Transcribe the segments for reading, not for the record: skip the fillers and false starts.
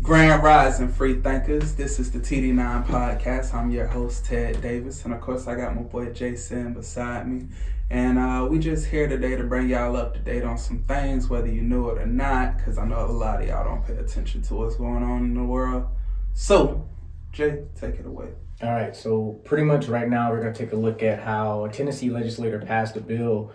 Grand Rising Free Thinkers. This is the TD9 Podcast. I'm your host, Ted Davis. And of course, I got my boy Jason beside me. And we just here today to bring y'all up to date on some things, whether you knew it or not, because I know a lot of y'all don't pay attention to what's going on in the world. So, Jay, take it away. All right, so pretty much right now we're going to take a look at how a Tennessee legislator passed a bill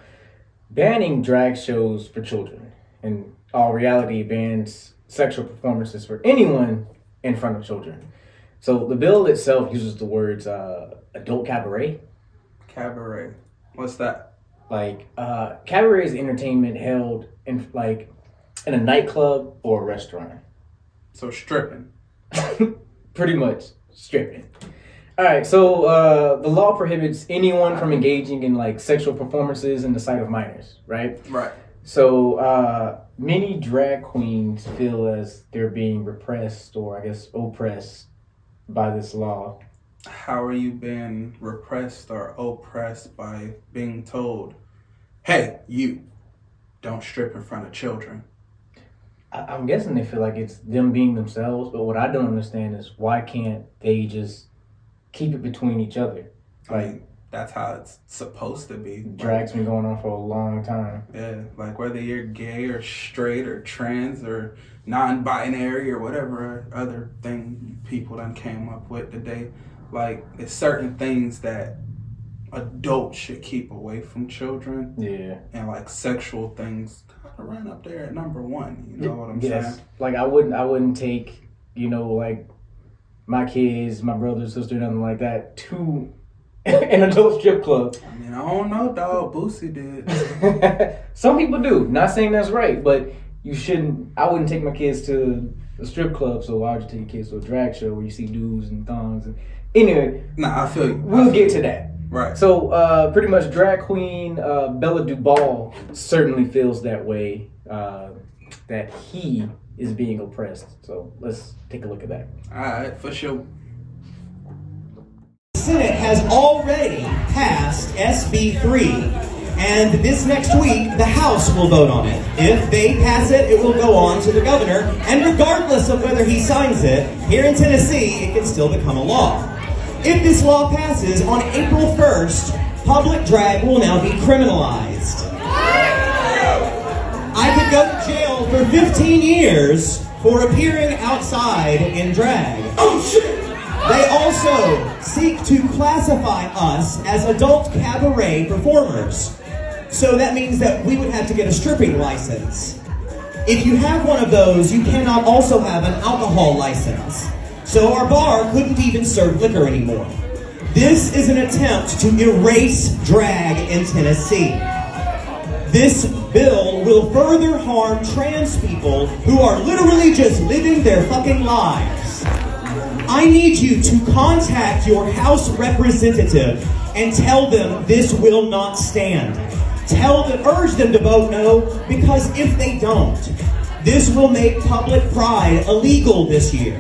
banning drag shows for children. In all reality, it bans sexual performances for anyone in front of children. So the bill itself uses the words adult cabaret. Cabaret. What's that? Cabaret is entertainment held in a nightclub or a restaurant. So stripping. Pretty much stripping. All right, so the law prohibits anyone from engaging in sexual performances in the sight of minors, right? Right. So many drag queens feel as they're being repressed or I guess oppressed by this law. How are you being repressed or oppressed by being told, hey, you, don't strip in front of children? I'm guessing they feel like it's them being themselves, but what I don't understand is why can't they just keep it between each other? I mean, that's how it's supposed to be. Drag's been going on for a long time. Yeah, whether you're gay or straight or trans or non-binary or whatever other thing people done came up with today, it's certain things that adults should keep away from children. Yeah. And sexual things kind of run up there at number one. You know what I'm saying? I wouldn't take, my kids, my brother, sister, nothing like that to an adult strip club. I mean, I don't know, dog. Boosie did. Some people do. Not saying that's right, but you shouldn't. I wouldn't take my kids to a strip club, so why would you take your kids to a drag show where you see dudes and thongs? And anyway, I feel you. We'll get to that. Right. So, pretty much, drag queen Bella Duvall certainly feels that way. That he is being oppressed. So let's take a look at that. All right, for sure. The Senate has already passed SB 3, and this next week, the House will vote on it. If they pass it, it will go on to the governor, and regardless of whether he signs it, here in Tennessee, it can still become a law. If this law passes on April 1st, public drag will now be criminalized. I could go to jail for 15 years for appearing outside in drag. Oh shit! They also seek to classify us as adult cabaret performers. So that means that we would have to get a stripping license. If you have one of those, you cannot also have an alcohol license. So our bar couldn't even serve liquor anymore. This is an attempt to erase drag in Tennessee. This bill will further harm trans people who are literally just living their fucking lives. I need you to contact your House representative and tell them this will not stand. Urge them to vote no, because if they don't, this will make public pride illegal this year.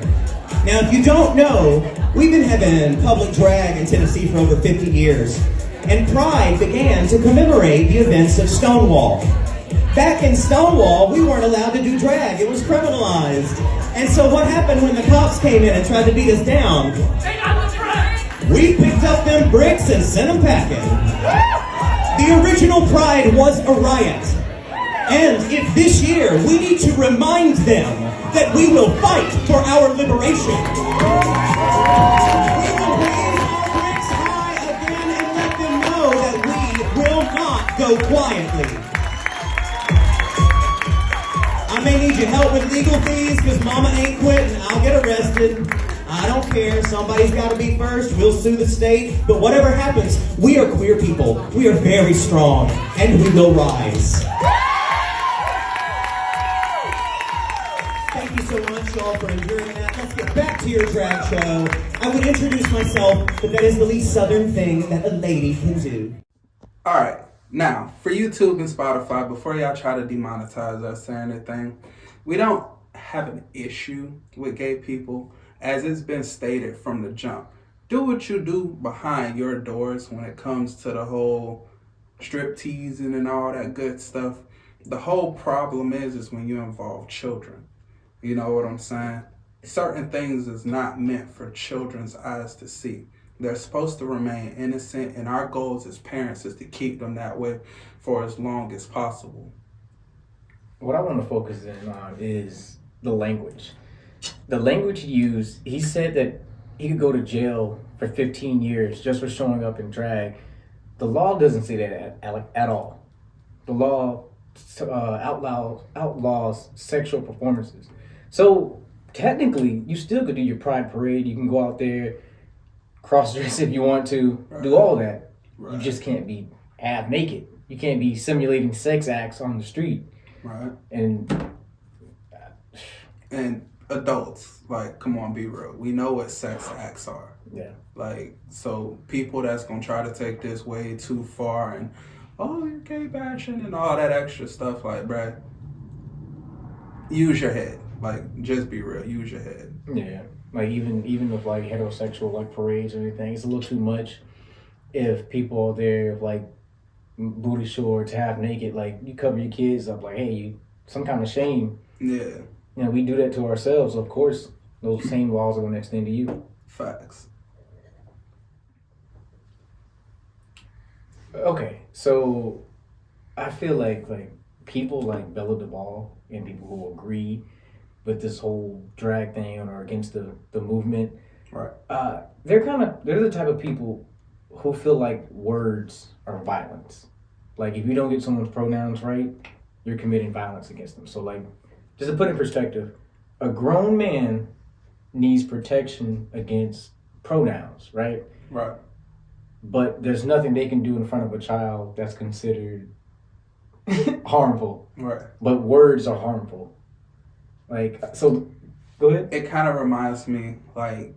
Now, if you don't know, we've been having public drag in Tennessee for over 50 years. And Pride began to commemorate the events of Stonewall. Back in Stonewall, we weren't allowed to do drag. It was criminalized. And so what happened when the cops came in and tried to beat us down? We picked up them bricks and sent them packing. The original Pride was a riot. And if this year we need to remind them that we will fight for our liberation. We will raise our bricks high again and let them know that we will not go quietly. I may need your help with legal fees because mama ain't quitting. I'll get arrested. I don't care. Somebody's got to be first. We'll sue the state. But whatever happens, we are queer people. We are very strong and we will rise. Thank you so much, y'all, for enduring that. Let's get back to your drag show. I would introduce myself, but that is the least southern thing that a lady can do. All right. Now, for YouTube and Spotify, before y'all try to demonetize us or anything, we don't have an issue with gay people, as it's been stated from the jump. Do what you do behind your doors when it comes to the whole strip teasing and all that good stuff. The whole problem is when you involve children. You know what I'm saying? certain things is not meant for children's eyes to see. They're supposed to remain innocent, and our goals as parents is to keep them that way for as long as possible. What I want to focus in on is the language. The language he used, he said that he could go to jail for 15 years just for showing up in drag. The law doesn't say that at all. The law outlaws sexual performances. So technically, you still could do your pride parade. You can go out there, cross dress if you want to, do all that. Right. You just can't be half naked. You can't be simulating sex acts on the street. Right. And adults, like, come on, be real. We know what sex acts are. yeah. Like, so people that's gonna try to take this way too far and, oh, you're gay bashing and all that extra stuff, like, bruh, use your head. Like, just be real. Use your head. Yeah, like even with like heterosexual like parades or anything, it's a little too much. If people are there with like booty shorts, half naked, like you cover your kids up, like hey, you some kind of shame. Yeah. You know, we do that to ourselves. Of course, those same laws are going to extend to you. Facts. Okay, so I feel like people like Bella DeVal and people who agree with this whole drag thing or against the movement, Right. they're the type of people who feel like words are violence. Like if you don't get someone's pronouns right, you're committing violence against them. So like, just to put in perspective, a grown man needs protection against pronouns, right? Right. But there's nothing they can do in front of a child that's considered harmful. Right. But words are harmful. Like, so, go ahead. It kind of reminds me, like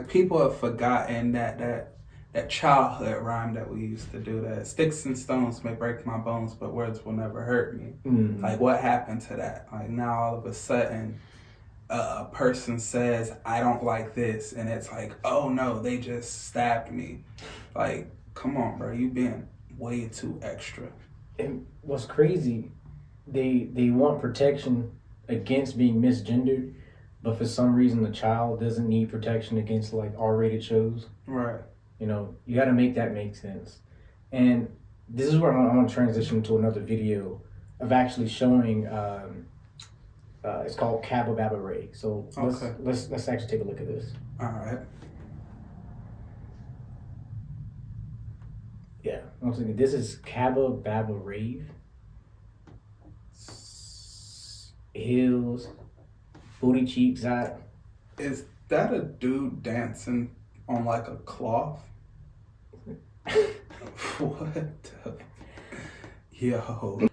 people have forgotten that childhood rhyme that we used to do, that sticks and stones may break my bones, but words will never hurt me. Mm. Like, what happened to that? Like, now all of a sudden, a person says, I don't like this, and it's like, oh no, they just stabbed me. Like, come on, bro, you being way too extra. And what's crazy, they want protection against being misgendered, but for some reason the child doesn't need protection against like R-rated shows. Right. You know, you got to make that make sense. And this is where I want to transition to another video of actually showing. It's called Cabba Ray. So let's actually take a look at this. All right. Yeah, once again, this is Cabba Rave. Heels, booty cheeks out. Is that a dude dancing on like a cloth? What the? Yo.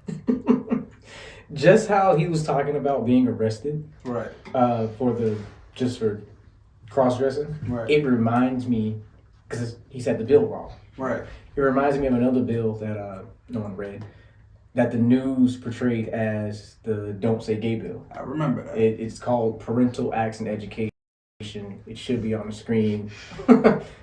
Just how he was talking about being arrested. Right. For cross-dressing. Right. It reminds me, because he said the bill wrong. Right. It reminds me of another bill that no one read, that the news portrayed as the Don't Say Gay bill. I remember that. It's called Parental Acts and Education. It should be on the screen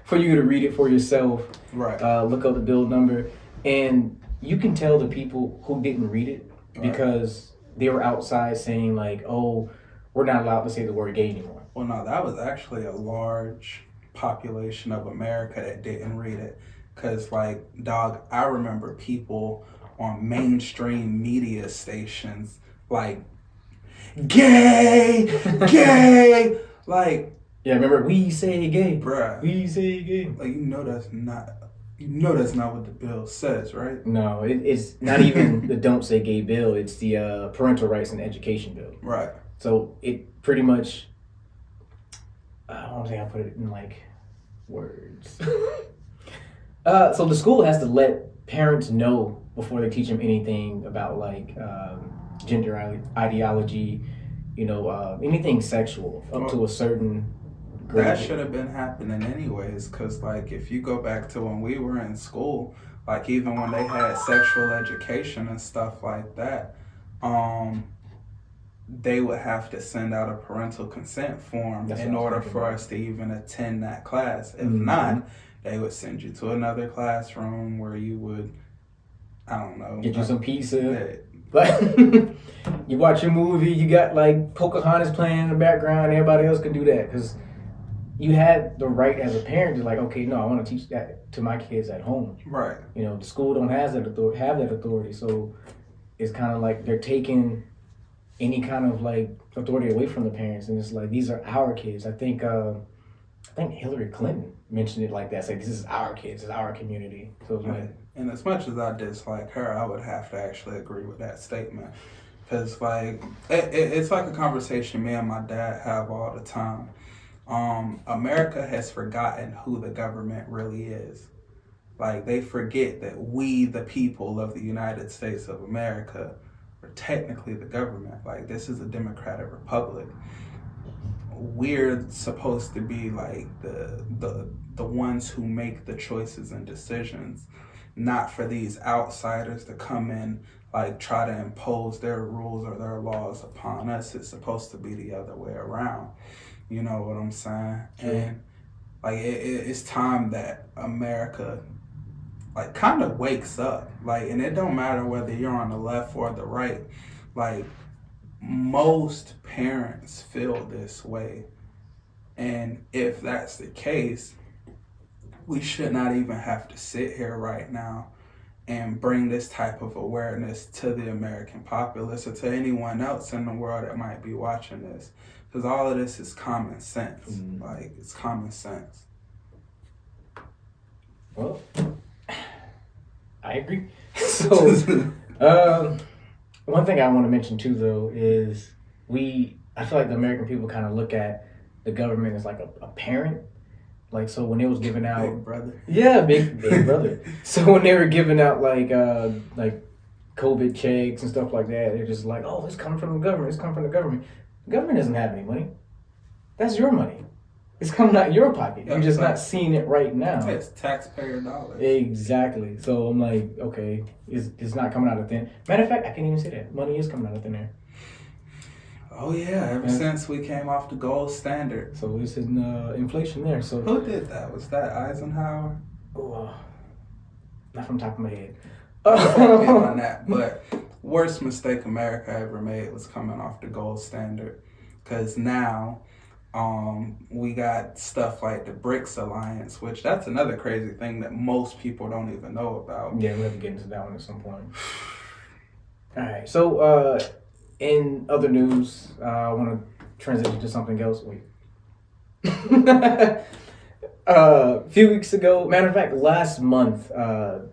for you to read it for yourself. Right. Look up the bill number. And you can tell the people who didn't read it because they were outside saying like, oh, we're not allowed to say the word gay anymore. Well, no, that was actually a large population of America that didn't read it. Because, like, dog, I remember people on mainstream media stations like, gay, gay, like. Yeah, remember, we say gay. Bruh. We say gay. Like, that's not what the bill says, right? No, it's not even the Don't Say Gay bill. It's the Parental Rights and Education bill. Right. So it pretty much, I don't think I put it in like words. So the school has to let parents know before they teach them anything about like gender ideology, anything sexual up to a certain grade. That should have been happening anyways, because like if you go back to when we were in school, like even when they had sexual education and stuff like that, they would have to send out a parental consent form in order for us to even attend that class. If not, they would send you to another classroom where you would, I don't know, get you some pizza. Like, you watch a movie, you got like Pocahontas playing in the background, everybody else can do that because you had the right as a parent to like, okay, no, I want to teach that to my kids at home. Right. You know, the school don't have that authority, so it's kind of like they're taking any kind of like authority away from the parents, and it's like these are our kids. I think Hillary Clinton mentioned it like that. It's like this is our kids, it's our community. So it's like, and as much as I dislike her, I would have to actually agree with that statement. Because, like, it's like a conversation me and my dad have all the time. America has forgotten who the government really is. Like, they forget that we, the people of the United States of America, are technically the government. Like, this is a democratic republic. We're supposed to be, like, the ones who make the choices and decisions, not for these outsiders to come in, like, try to impose their rules or their laws upon us. It's supposed to be the other way around. You know what I'm saying? Sure. And, like, it's time that America, like, kind of wakes up. Like, and it don't matter whether you're on the left or the right. Like, most parents feel this way. And if that's the case, we should not even have to sit here right now and bring this type of awareness to the American populace or to anyone else in the world that might be watching this. Because all of this is common sense. Mm-hmm. Like, it's common sense. well, I agree. So, one thing I want to mention too, though, is I feel like the American people kind of look at the government as like a parent. Like, so when it was giving out, Big brother. yeah, big brother. So when they were giving out like COVID checks and stuff like that, they're just like, oh, it's coming from the government. It's coming from the government. The government doesn't have any money. That's your money. It's coming out of your pocket. You're just not seeing it right now. It's taxpayer dollars. Exactly. So I'm like, okay, it's not coming out of thin. Matter of fact, I can't even say that. Money is coming out of thin air. Oh yeah, ever since we came off the gold standard. So it's in inflation there. So Who did that? Was that Eisenhower? oh, not from the top of my head. On that, but worst mistake America ever made was coming off the gold standard, because now we got stuff like the BRICS alliance, which that's another crazy thing that most people don't even know about. Yeah, we'll have to get into that one at some point. All right, so in other news, I want to transition to something else. Wait. A few weeks ago, matter of fact, last month,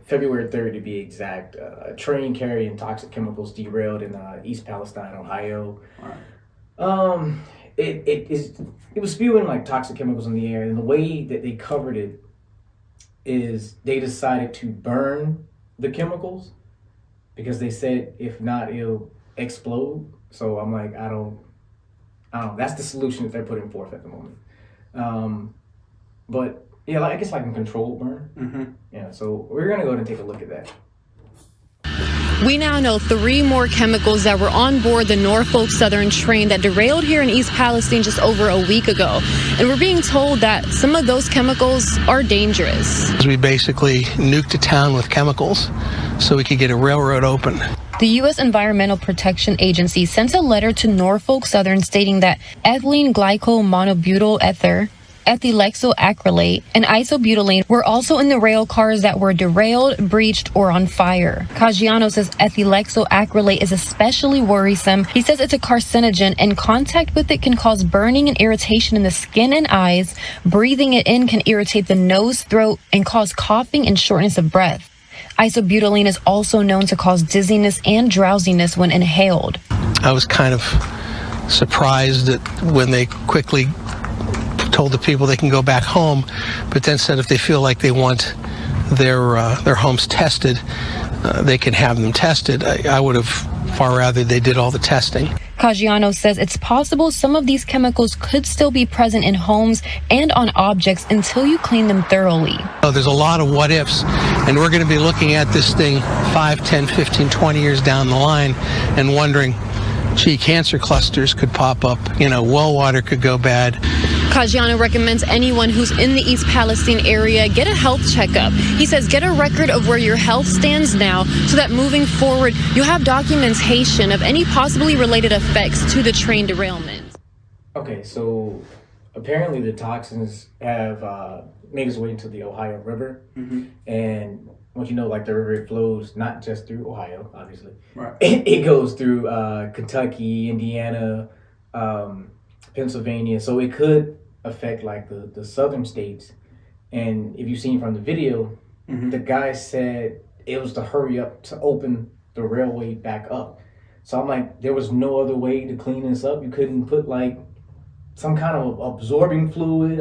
February 3rd to be exact, a train carrying toxic chemicals derailed in East Palestine, Ohio. Right. It was spewing like toxic chemicals in the air, and the way that they covered it is they decided to burn the chemicals because they said if not, it'll explode. So I'm like, I don't know. That's the solution that they're putting forth at the moment. But yeah, I guess like a controlled burn. Mm-hmm. Yeah, so we're gonna go ahead and take a look at that. We now know 3 more chemicals that were on board the Norfolk Southern train that derailed here in East Palestine just over a week ago. And we're being told that some of those chemicals are dangerous. We basically nuked a town with chemicals so we could get a railroad open. The U.S. Environmental Protection Agency sent a letter to Norfolk Southern stating that ethylene glycol monobutyl ether, ethylexyl-acrylate, and isobutylene were also in the rail cars that were derailed, breached, or on fire. Caggiano says ethylexyl-acrylate is especially worrisome. He says it's a carcinogen, and contact with it can cause burning and irritation in the skin and eyes. Breathing it in can irritate the nose, throat, and cause coughing and shortness of breath. Isobutylene is also known to cause dizziness and drowsiness when inhaled. I was kind of surprised that when they quickly told the people they can go back home, but then said if they feel like they want their homes tested, they can have them tested. I would have far rather they did all the testing. Caggiano says it's possible some of these chemicals could still be present in homes and on objects until you clean them thoroughly. So there's a lot of what ifs, and we're going to be looking at this thing 5, 10, 15, 20 years down the line and wondering, gee, cancer clusters could pop up, well water could go bad. Caggiano recommends anyone who's in the East Palestine area get a health checkup. He says get a record of where your health stands now so that moving forward, you have documentation of any possibly related effects to the train derailment. Okay, so apparently the toxins have made its way into the Ohio River. And once you know, like the river flows not just through Ohio, obviously. Right. It goes through Kentucky, Indiana, Pennsylvania. So it could affect like the southern states. And if you've seen from the video, the guy said it was to hurry up to open the railway back up. So I'm like, there was no other way to clean this up. You couldn't put like some kind of absorbing fluid,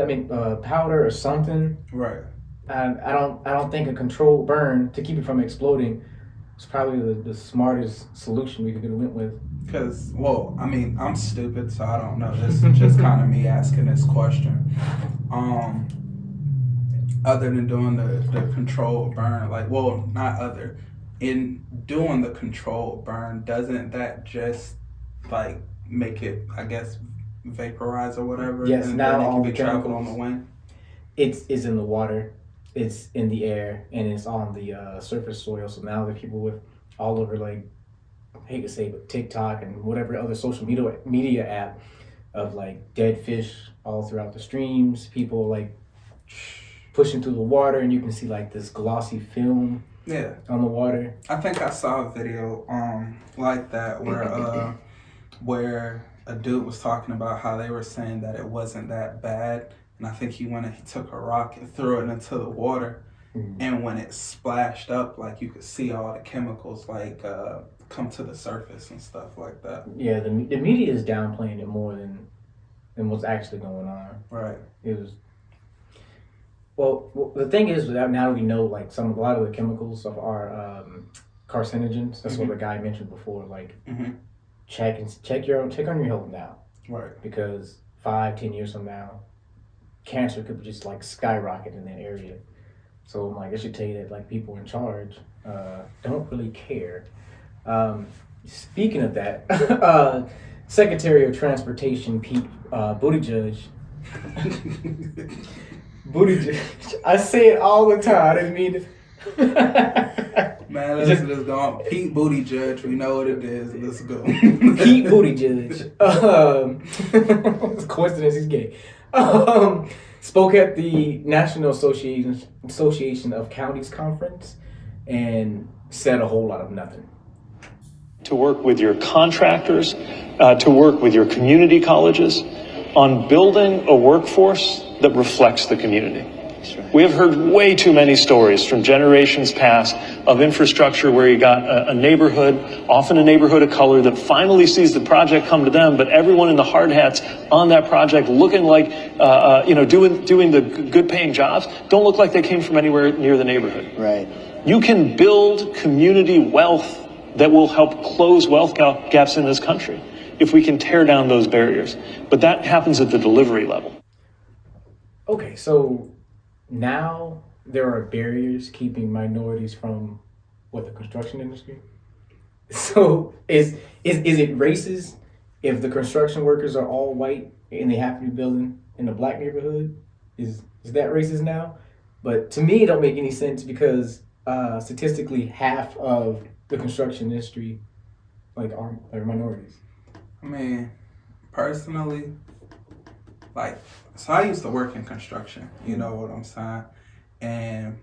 powder or something. Right. And I don't think a controlled burn to keep it from exploding is probably the smartest solution we could have went with. Because, well, I mean, I'm stupid, so I don't know. This is just kind of me asking this question. Other than doing the controlled burn, like, well, not other. In doing the controlled burn, doesn't that just, like, make it, I guess, vaporize or whatever? Yes, and now then it all can the be traveled on chemicals. the wind? It's in the water, it's in the air, and it's on the surface soil. So now the people with all over, like, I hate to say, but TikTok and whatever other social media app of like dead fish all throughout the streams, people like pushing through the water, and you can see like this glossy film on the water. I think I saw a video like that where a dude was talking about how they were saying that it wasn't that bad. And I think he took a rock and threw it into the water. And when it splashed up, like you could see all the chemicals like come to the surface and stuff like that. Yeah, the media is downplaying it more than what's actually going on. Right. It was. Well, the thing is, now that we know, like a lot of the chemicals of our carcinogens. That's what the guy mentioned before. Like, check on your health now. Right. Because 5-10 years from now, cancer could just like skyrocket in that area. So I'm like, I should tell you that like people in charge don't really care. Speaking of that, Secretary of Transportation Pete Buttigieg. I say it all the time. I didn't mean to. Man, let's just go on. Pete Buttigieg, we know what it is. Let's go. Pete Buttigieg. It's a coincidence he's gay. Spoke at the National Association of Counties conference and said a whole lot of nothing. To work with your contractors, to work with your community colleges on building a workforce that reflects the community. We have heard way too many stories from generations past of infrastructure where you got a neighborhood, often a neighborhood of color, that finally sees the project come to them, but everyone in the hard hats on that project looking like, doing the good paying jobs, don't look like they came from anywhere near the neighborhood. Right. You can build community wealth that will help close wealth gaps in this country if we can tear down those barriers. But that happens at the delivery level. Okay, so now there are barriers keeping minorities from the construction industry. So is it racist if the construction workers are all white and they have to be building in a black neighborhood? Is that racist now? But to me, it don't make any sense because statistically, half of the construction industry are minorities. I mean, personally, so I used to work in construction, you know what I'm saying? And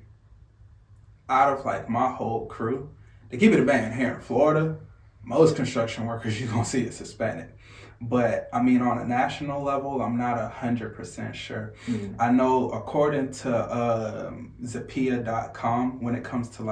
out of my whole crew, to keep it a band here in Florida, most construction workers you're gonna see is Hispanic. But I mean, on a national level, I'm not 100% sure. I know according to Zappia.com, when it comes to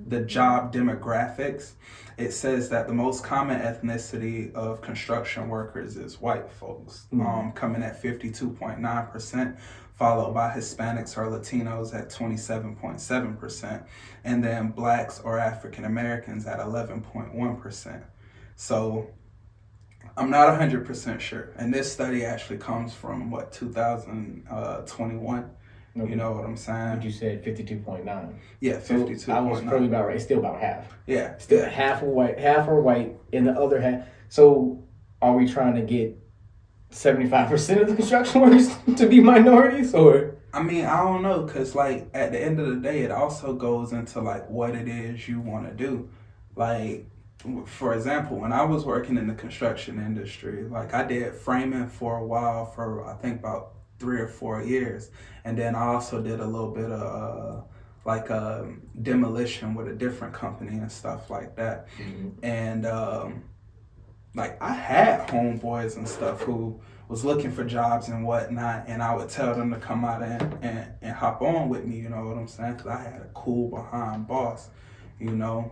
the job demographics, it says that the most common ethnicity of construction workers is white folks, coming at 52.9%, followed by Hispanics or Latinos at 27.7%, and then blacks or African Americans at 11.1%. So I'm not 100% sure. And this study actually comes from 2021. You know what I'm saying? But you said 52.9. Yeah, 52. So I was probably about right. It's still about half. Yeah. Still half are white, and the other half. So are we trying to get 75% of the construction workers to be minorities, or? I mean, I don't know, because, like, at the end of the day, it also goes into, like, what it is you want to do. Like, for example, when I was working in the construction industry, like, I did framing for a while, for, I think, about 3 or 4 years. And then I also did a little bit of, demolition with a different company and stuff like that. Mm-hmm. And, like, I had homeboys and stuff who was looking for jobs and whatnot, and I would tell them to come out and hop on with me, you know what I'm saying? Because I had a cool behind boss, you know,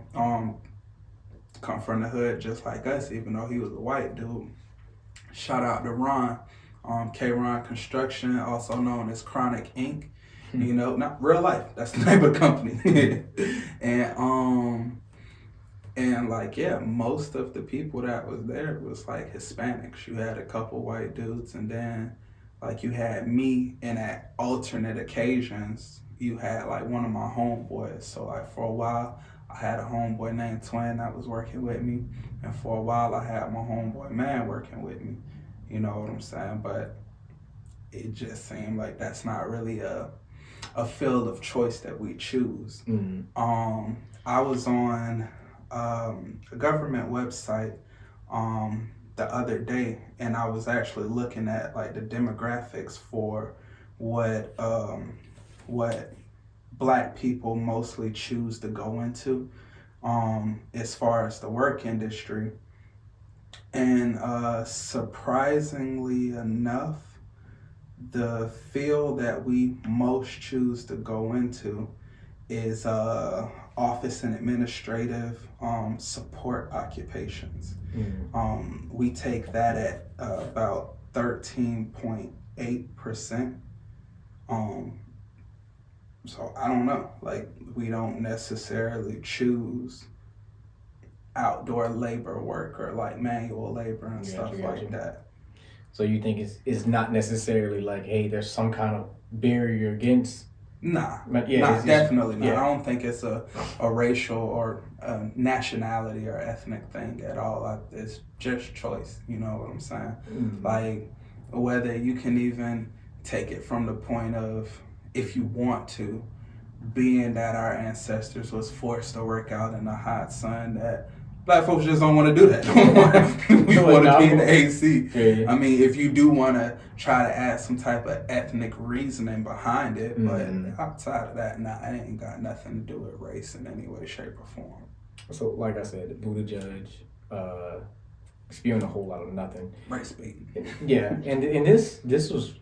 come from the hood just like us, even though he was a white dude. Shout out to Ron, K-Ron Construction, also known as Chronic Inc. You know, not real life, that's the name of the company. And like, yeah, most of the people that was there was like Hispanics. You had a couple white dudes, and then like you had me, and at alternate occasions, you had like one of my homeboys. So like for a while, I had a homeboy named Twin that was working with me. And for a while, I had my homeboy Man working with me. You know what I'm saying? But it just seemed like that's not really a field of choice that we choose. Mm-hmm. I was on a government website the other day, and I was actually looking at like the demographics for what Black people mostly choose to go into as far as the work industry. And surprisingly enough, the field that we most choose to go into is office and administrative support occupations. Mm-hmm. We take that at about 13.8%. So I don't know, like we don't necessarily choose outdoor labor work or like manual labor and stuff like that. So you think it's not necessarily like, hey, there's some kind of barrier against? Nah, definitely not. Yeah. I don't think it's a racial or a nationality or ethnic thing at all. It's just choice, you know what I'm saying? Mm-hmm. Like, whether you can even take it from the point of, if you want to, being that our ancestors was forced to work out in the hot sun, that Black folks just don't want to do that no more. We want to be in the AC. Yeah. I mean, if you do want to try to add some type of ethnic reasoning behind it, mm-hmm. but outside of that, nah, it ain't got nothing to do with race in any way, shape, or form. So, like I said, the Buddha judge spewing a whole lot of nothing. Race baiting. Yeah, and this was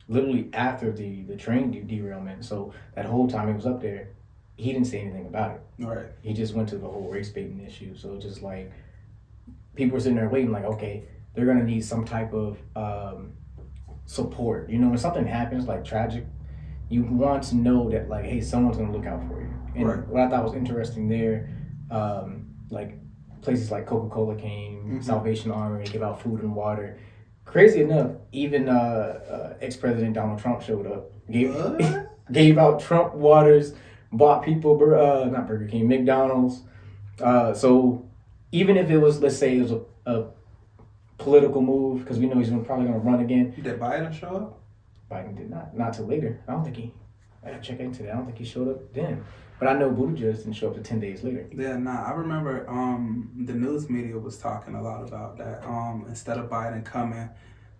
literally after the train derailment. So that whole time he was up there, he didn't say anything about it. Right. He just went to the whole race baiting issue. So just like, people were sitting there waiting like, okay, they're going to need some type of support. You know, when something happens, like tragic, you want to know that like, hey, someone's going to look out for you. And right. What I thought was interesting there, like places like Coca-Cola came, mm-hmm. Salvation Army, give out food and water. Crazy enough, even ex-President Donald Trump showed up, gave out Trump waters, bought people, not Burger King, McDonald's. So even if it was, let's say it was a political move, because we know he's probably going to run again. Did Biden show up? Biden did not till later. I gotta check into that. I don't think he showed up then. But I know Buttigieg didn't show up to 10 days later. Yeah, I remember the news media was talking a lot about that. Instead of Biden coming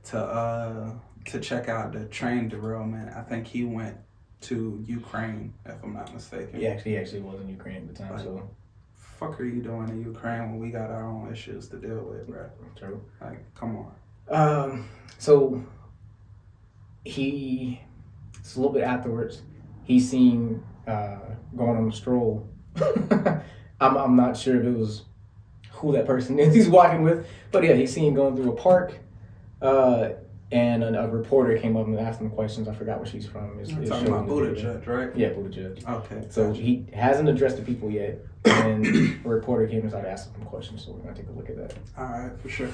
to check out the train derailment, I think he went to Ukraine, if I'm not mistaken. He actually was in Ukraine at the time. Like, so, fuck are you doing in Ukraine when we got our own issues to deal with, bro? True. Like, come on. So it's a little bit afterwards. He's seen going on a stroll. I'm not sure if it was who that person is he's walking with, but yeah, he's seen going through a park. And a reporter came up and asked him questions. I forgot where she's from. You're talking about Buttigieg, right? Yeah, Buttigieg. Okay. So he hasn't addressed the people yet. And a reporter came and started asking him questions, so we're going to take a look at that. All right, for sure.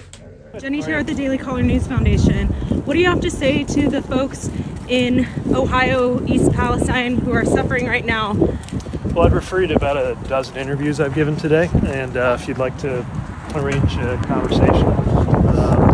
Right. Jenny Chair at the Daily Caller News Foundation. What do you have to say to the folks in Ohio, East Palestine, who are suffering right now? Well, I'd refer you to about a dozen interviews I've given today, and if you'd like to arrange a conversation,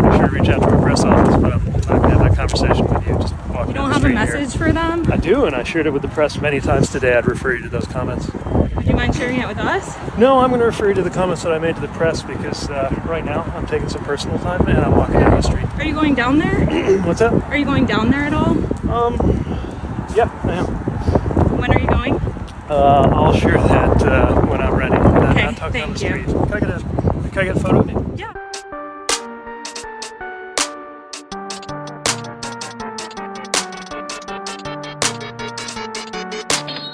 be sure to reach out to our press office, but I'm not going to have that conversation with you. Just walking You down don't the have a street message here. for them? I do, and I shared it with the press many times today. I'd refer you to those comments. Would you mind sharing it with us? No, I'm going to refer you to the comments that I made to the press because right now I'm taking some personal time and I'm walking down the street. Are you going down there? What's that? Are you going down there at all? Yeah, I am. When are you going? I'll share that when I'm ready. Okay, Not talking down the thank you. street. Can I get a photo of you? Yeah.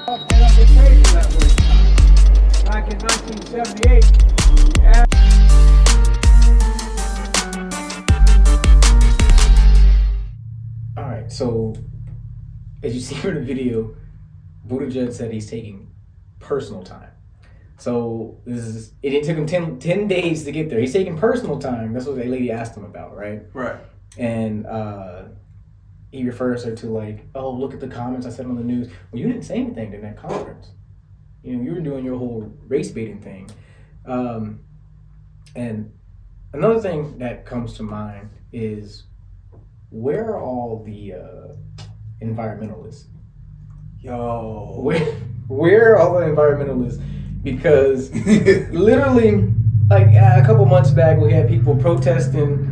And I'm paid for that one time. Back in 1978. All right, so as you see from the video, Buttigieg said he's taking personal time. So it took him 10 days to get there. He's taking personal time. That's what the lady asked him about, right? Right. And he refers her to like, oh, look at the comments I said on the news. Well, you didn't say anything in that conference. You know, you were doing your whole race baiting thing. And another thing that comes to mind is, where are all the environmentalists? Yo. Where are all the environmentalists? Because literally, like a couple months back, we had people protesting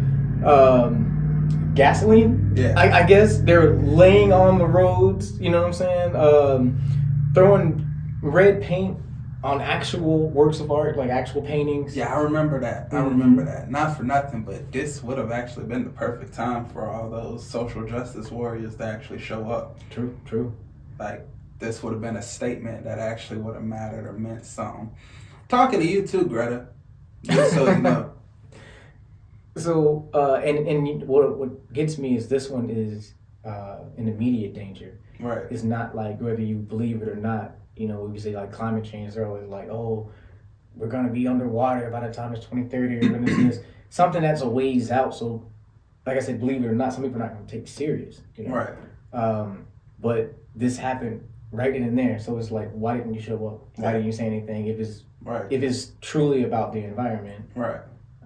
gasoline. Yeah. I guess they're laying on the roads. You know what I'm saying? Throwing red paint on actual works of art, like actual paintings. Yeah, I remember that. I remember that. Not for nothing, but this would have actually been the perfect time for all those social justice warriors to actually show up. True. Like, this would have been a statement that actually would have mattered or meant something. Talking to you too, Greta. Just so you know. So, and what gets me is this one is an immediate danger. Right. It's not like whether you believe it or not. You know, we say like climate change, they're always like, oh, we're going to be underwater by the time it's 2030 or this. Something that's a ways out. So, like I said, believe it or not, some people are not going to take it serious. You know? Right. But this happened right in there. So it's like, why didn't you show up? Why didn't you say anything? If it's truly about the environment. Right.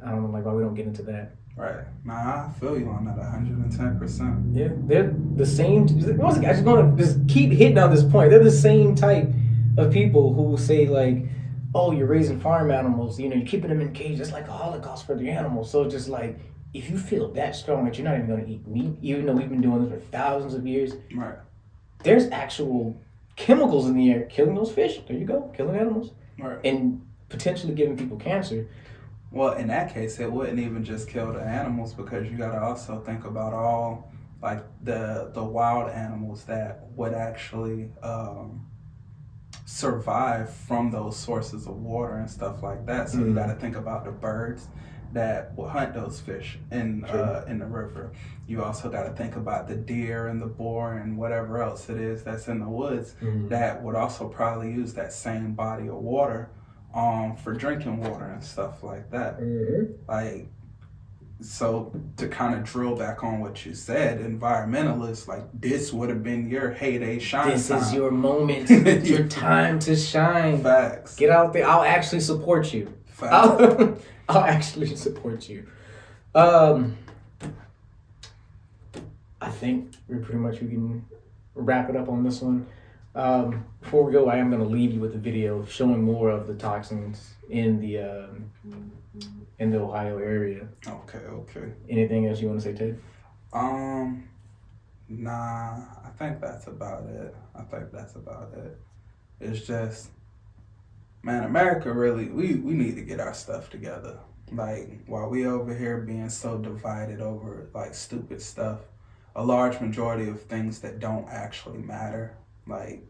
I don't know, like, why we don't get into that. Right. Nah, I feel you on that 110%. Yeah, they're the same. Once again, I just want to just keep hitting on this point. They're the same type of people who say like, "Oh, you're raising farm animals. You know, you're keeping them in cages. That's like a holocaust for the animals." So just like, if you feel that strong that you're not even going to eat meat, even though we've been doing this for thousands of years, Right. there's actual chemicals in the air killing those fish. There you go, killing animals, Right. and potentially giving people cancer. Well, in that case, it wouldn't even just kill the animals, because you got to also think about all like the wild animals that would actually survive from those sources of water and stuff like that. So you got to think about the birds that will hunt those fish in the river. You also got to think about the deer and the boar and whatever else it is that's in the woods that would also probably use that same body of water for drinking water and stuff like that. Like, so to kind of drill back on what you said, environmentalists, like, this would have been your heyday shine This time. is your moment, your time to shine. Facts. Get out there. I'll actually support you. Facts. I'll actually support you. I think we can wrap it up on this one. Before we go, I am going to leave you with a video showing more of the toxins in the Ohio area. Okay. Anything else you want to say, Ted? Nah, I think that's about it. It's just, man, America really, we need to get our stuff together. Like, while we over here being so divided over like stupid stuff, a large majority of things that don't actually matter, like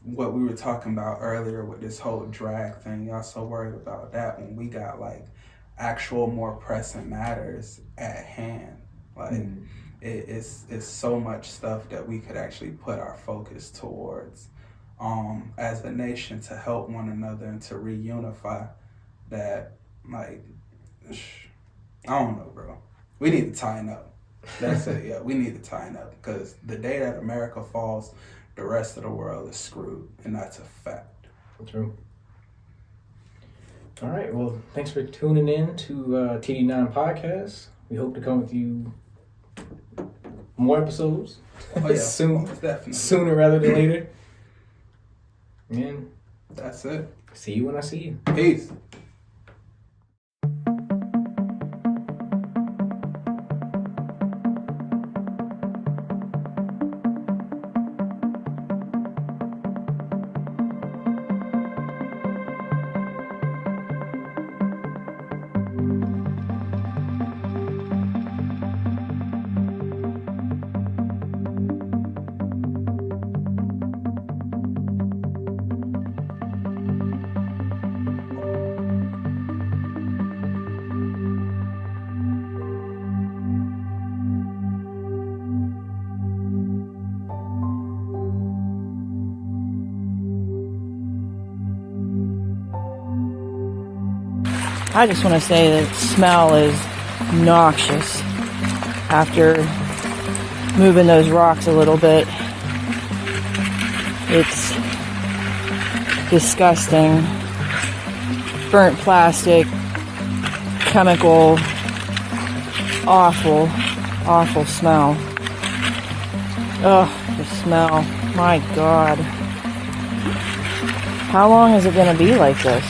what we were talking about earlier with this whole drag thing, y'all so worried about that when we got like actual more pressing matters at hand. Like it's so much stuff that we could actually put our focus towards as a nation to help one another and to reunify that. Like, I don't know, bro. We need to tighten up. That's it. Yeah, we need to tighten up, because the day that America falls, the rest of the world is screwed, and that's a fact. True. All right. Well, thanks for tuning in to TD9 Podcast. we hope to come with you more episodes Oh, yeah. soon, Most definitely. sooner rather than later. And That's it. see you when I see you. Peace. I just want to say that smell is noxious. After moving those rocks a little bit, it's disgusting. Burnt plastic, chemical, awful smell. Ugh, the smell. My God. How long is it going to be like this?